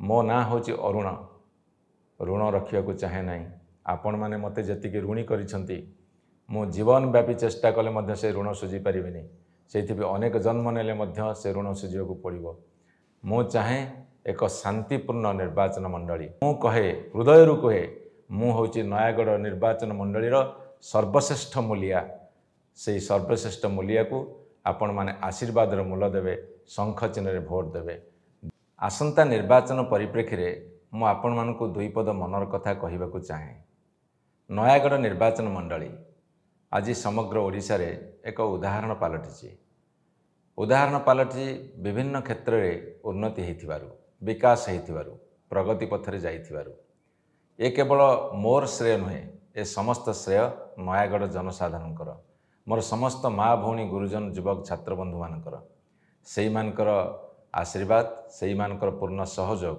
मो ना हूँ अरुण ऋण रखा चाहे ना आपण मैंने मत जी ऋणी कर जीवन व्यापी चेष्टा कले से ऋण सुझी पारे से अनेक जन्म ने से ऋण सुझा पड़ो। मु चाहे एक शांतिपूर्ण निर्वाचन मंडली मु कहे हृदय कहे मु हूँ नयागढ़ निर्वाचन मंडलीर सर्वश्रेष्ठ मूलिया से सर्वश्रेष्ठ मूलिया को आपण माने आशीर्वाद मूल देवे शंख चिन्ह भोट देवे। आसंता निर्वाचन परिप्रेक्षी मु आपण मानकु दुई पद मनर कथा कहवाक चाहे। नयागढ़ निर्वाचन मंडली आज समग्र ओडिशा रे एक उदाहरण पलटि विभिन्न क्षेत्र में उन्नति होइथिबारु विकास होइथिबारु प्रगति पथरे जाइथिबारु ए केवल मोर श्रेय नुहे ए समस्त श्रेय नयागढ़ जनसाधारणकर मोर समस्त माँ भौणी गुरुजन युवक छात्र बंधु मानकर सेई मानकर आशीर्वाद सेई मानकर पूर्ण सहयोग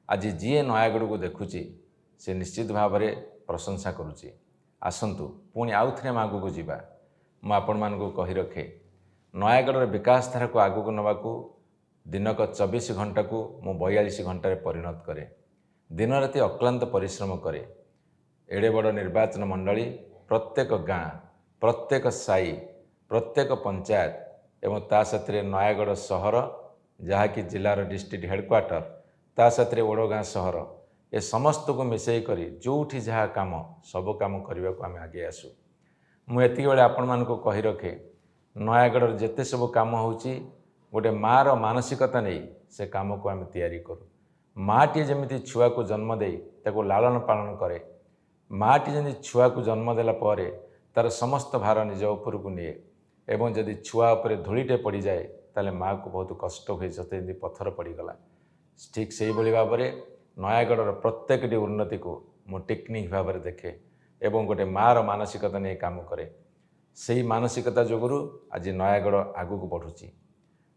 आज जी नयागढ़ को देखुची से निश्चित भाव में प्रशंसा करुची। आसंतु पुणी आउ थे आगू जावा मु आपण मानकु कहि रखे नयागढ़ विकास धारा को आगू नवाकू दिनक 24 घंटा को मु 42 घंटे परिणत करे दिन राति अक्लांत परिश्रम करे। एड़े बड़ निर्वाचन मंडली प्रत्येक गाँ प्रत्येक साई प्रत्येक पंचायत एवं ता साथरे नयागढ़ सहर जहाँकि जिलार डिस्ट्रिक्ट हेडक्वार्टर ता साथरे ओडगाँ सहर ए समस्त को मिसई करी जोठी जहाँ काम सब काम करने को आम आगे आसू। मुझे बेले आपण मानकु कहि रखे नयागढ़ जेते सब काम होची गोटे मार मानसिकता नहीं से काम को आम तैयारी करूँ। माटी जमी छुआ को जन्म दे ताको लालन पालन करे माटी जमी छुआ को जन्म देला परे तार समस्त भार निज उपर को निए एवं जदि छुआ उपरे धूलीटे पड़ जाए ताले माँ को बहुत कष्ट हुए जते पत्थर पड़गला। ठीक से भाव में नयागढ़ प्रत्येकटी उन्नति को मु टेक्निक भाव में देखे एवं गोटे मार मानसिकता नहीं काम करे से मानसिकता जोगुरु आज नयागढ़ आगू को बढ़ुची।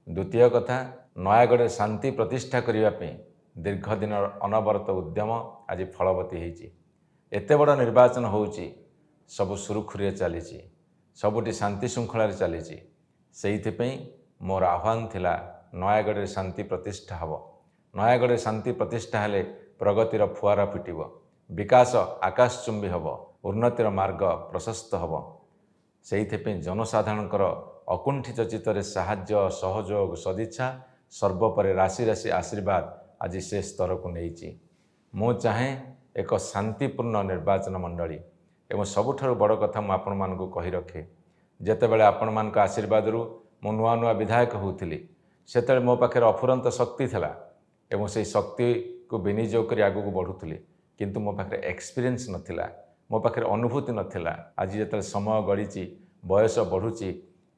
द्वितीय कथा नयागढ़ शांति प्रतिष्ठा करने दीर्घ दिन अनवरत उद्यम आज फलवती होती। एते बड़ निर्वाचन होची सब सुरुखुरी चली सबुटी शांति श्रृंखला चली से मोर आह्वान थिला नयागढ़ शांति प्रतिष्ठा हम नयागढ़ शांति प्रतिष्ठा हेले प्रगतिर फुआरा फिटिब विकास आकाशचुंबी हम उन्नतिर मार्ग प्रशस्त हम से जनसाधारणकर अकुंठित चित्तरे साहाय्य सहयोग सदिच्छा सर्वोपरि राशि राशि आशीर्वाद आज से स्तर को नहीं मु चाहे एक शांतिपूर्ण निर्वाचन मंडली एवं सबुठारु बड़ कथा मु आपण मानकु कहि रखे जेते बेले आपण मानक आशीर्वाद रु मु नुआ नुआ विधायक होउथिली सेते मो पाखे अफुरंत शक्ति थिला एवं से शक्ति को विनियोग कर आगू बढ़ुली किंतु मो पाखे एक्सपीरियंस नथिला मो पाखे अनुभूति नथिला। आज जेते समय गड़ी बयस बढ़ुची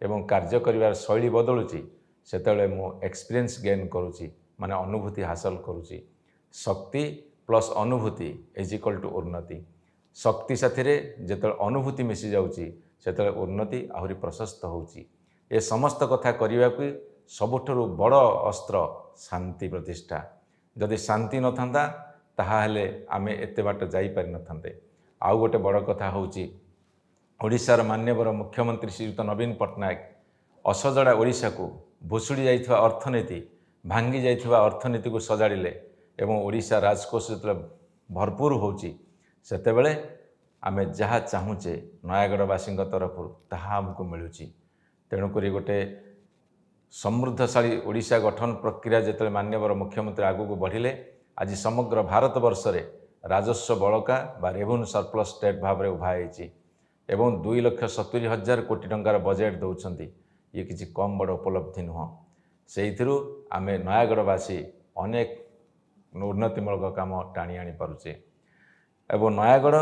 एवं कार्य करिवार शैली बदलुची सेते मु एक्सपीरियंस गेन करुची माने अनुभूति हासिल करुची। शक्ति प्लस अनुभूति इज इक्वल टू उन्नति। शक्ति साथी जेते अनुभूति मिसी जाउची सेते उन्नति आहुरी प्रशस्त होउची। ए समस्त कथा करने को सबुठारु बड़ अस्त्र शांति प्रतिष्ठा। जदि शांति न था ताहाले आमे एते बाट जाई पारि न थांते। आउ गोटे बड़ कथा होउची ओडिशार माननीय मुख्यमंत्री श्रीयुत नवीन पट्टनायक असजड़ा ओडिशा को भुसुड़ी जाइथिबा अर्थनीति भांगी जाइथिबा अर्थनीति को सजाड़िले एवं ओडिशा राजकोष जो भरपूर होउची सेतेबेले आमे जहाँ चाहूचे नयागढ़वासी तरफ ताहा हमको मिलूची। तेणुक गोटे समृद्धशाली ओडिशा गठन प्रक्रिया जिते माननीय मुख्यमंत्री आगू को बढ़िले आज समग्र भारत वर्ष रे राजस्व बड़का बा रेवेन्यू सरप्लस स्टेट भाव में उभाई एवं 2,70,000 कोटी टंकार बजेट दौरान ये किसी कम बड़ उपलब्धि नुह से आम नयागढ़वासी अनेक उन्नतिमूलक काम टाणी आनी पारुचे एवं नयागढ़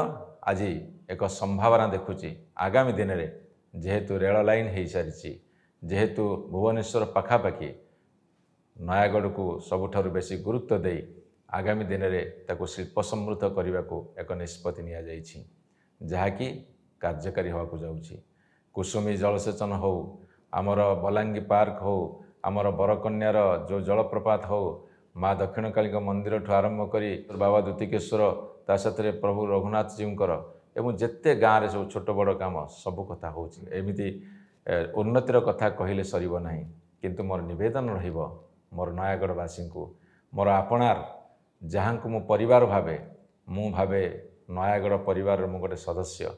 आज एक संभावना देखुची आगामी दिन में जेहेतु रेल लाइन हो सारी जेहेतु भुवनेश्वर पखापाखि नयागढ़ को सबुठारु बेसी गुरुत्व दे आगामी दिन में ताको शिल्प समृद्ध करने को एक निष्पत्ति निया जाइछि जहाँकि कार्यकारी होगाकू जाउछि। कुसुमी जलसेचन हो आमर बलांगी पार्क हो आमर बरकन्यार जो जलप्रपात हो माँ दक्षिणकाली मंदिर ठू आरंभ करी बाबा द्युतिकेश्वर ता साथे प्रभु रघुनाथ जीकर एवं जेते गाँव में सब छोट बड़ काम सब कथा होछि एमिति उन्नतिर कथा कहले सरिब नाही किंतु मोर निवेदन रहिब मोर नयागढ़वासी को मोर आपणार जहाँ को मो परिवार भावे मु भावे नयागढ़ परिवार मु गोटे सदस्य।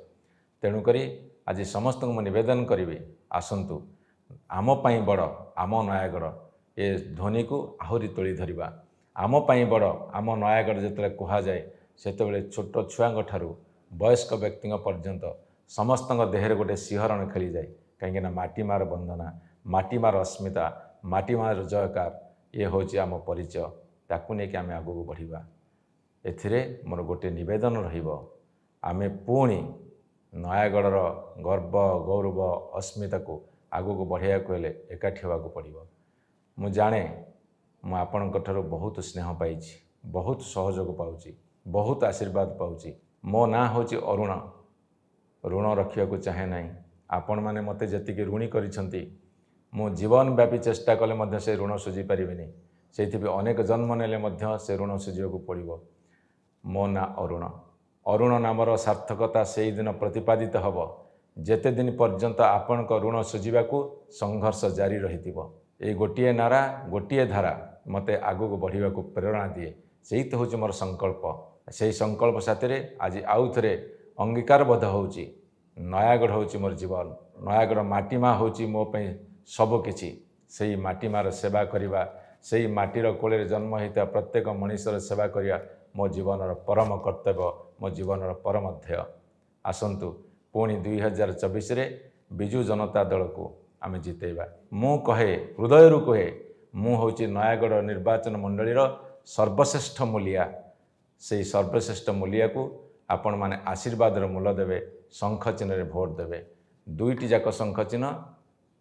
तेणुकरी आज समस्त को निवेदन करी आसतु आम पाई बड़ आम नयागढ़ ए ध्वनि को आहुरी तोली धरिबा। आम पाई बड़ आम नयागढ़ जिते कह जाए सेतबेले छोट छुआ ठारू वयस्क व्यक्ति पर्यंत समस्त देहरे गोटे सिंहरण खेली जाए कहीं माटीमार वंदना माटीमार अस्मिता माटीमार जयकार ये हूँ आम परिचय ताकू नहीं आम आगू बढ़िबा। एथिरे मोर गोटे निवेदन रहिबो आमे पुणी नयागढ़ गर्व गौरव अस्मिता को आगू को बढ़िया को हेले एकाठी होगा पड़ो। मु जाने मु आपणक ठारू बहुत स्नेह पाई बहुत सहयोग पाउची बहुत आशीर्वाद पाउची। मो ना हूँ अरुण ऋण रखा चाहे ना आपण मैंने मत जी ऋणी करिसेंती मु जीवन व्यापी चेष्टा कले से ऋण सुझी पारिनी से अनेक जन्म नेले से ऋण सुझा पड़ो। मो ना अरुण अरुण नामर सार्थकता से दिन प्रतिपादित हब जेते दिन पर्यंत आपण ऋण सुझा संघर्ष जारी रही। ये गोटे नारा गोटे धारा मते आगू को बढ़ा प्रेरणा दिए से तो हूँ मोर संकल्प। से संकल्प साथी आज आउ थे अंगीकारबद्ध होउची नयागढ़ होउची मोर जीवन नयागढ़ माटीमा होउची मो पे सबकिछि। से माटीमार सेवा करिबा से माटीर कोले जन्म होता प्रत्येक मनीषर सेवा करिया मो जीवनर परम कर्तव्य मो जीवनर परम ध्येय। आसंतु पुणी 2024 रे बिजु जनता दल को आमे जितेबा। मु कहे हृदय कहे मु होउची नयागढ़ निर्वाचन मंडलीर सर्वश्रेष्ठ मूलिया। से सर्वश्रेष्ठ मूलिया को आपण माने आशीर्वाद मूल देवे शंख चिन्ह भोट देवे। दुईटी जाक शंख चिन्ह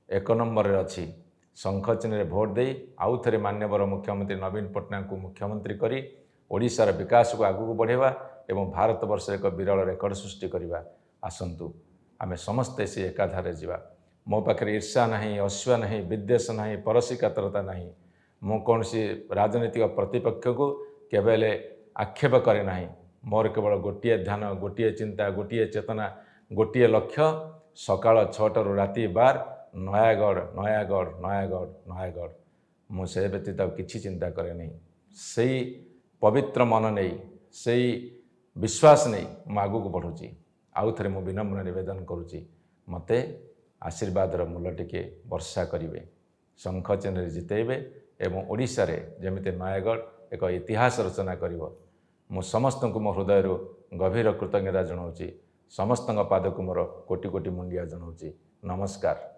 1 नंबर रे अच्छी शंख चिन्ह भोट दे आउ थे मान्यवर मुख्यमंत्री नवीन पट्टनायक को मुख्यमंत्री करी ओडिशार विकास को आगू बढ़ेवा एवं भारत वर्ष एक विरल रेकर्ड सृष्टि करवा। आसंतु आमे समस्ते से एकाधारे जीवा। मो पाखे ईर्ष्या नहीं असूया नहीं विद्वेष नहीं परसी कातरता नहीं। मु कौन सी राजनीतिक प्रतिपक्ष को केवल आक्षेप करे नहीं। मोर केवल गोटे ध्यान गोटे चिंता गोटे चेतना गोटे लक्ष्य सकाळ 6 रु राति 12 नयागढ़ नयागढ़ नयागढ़ नयागढ़। मुझे व्यतीत किसी चिंता करे नहीं। से पवित्र मन नहीं से विश्वास नहीं मु आगू को बढ़ुची। आउ थे मु विनम्र निवेदन करुच्ची मते आशीर्वाद मूल टिके वर्षा करेंगे शंख चिन्ह जितेबे एवं ओडिशा रे जमिते नयागढ़ एक इतिहास रचना करिवो। मु समस्त को मो हृदय गभीर कृतज्ञता जनाऊँगी। समस्त पाद को मोर कोटि कोटि मुंडिया जनाऊँगी। नमस्कार।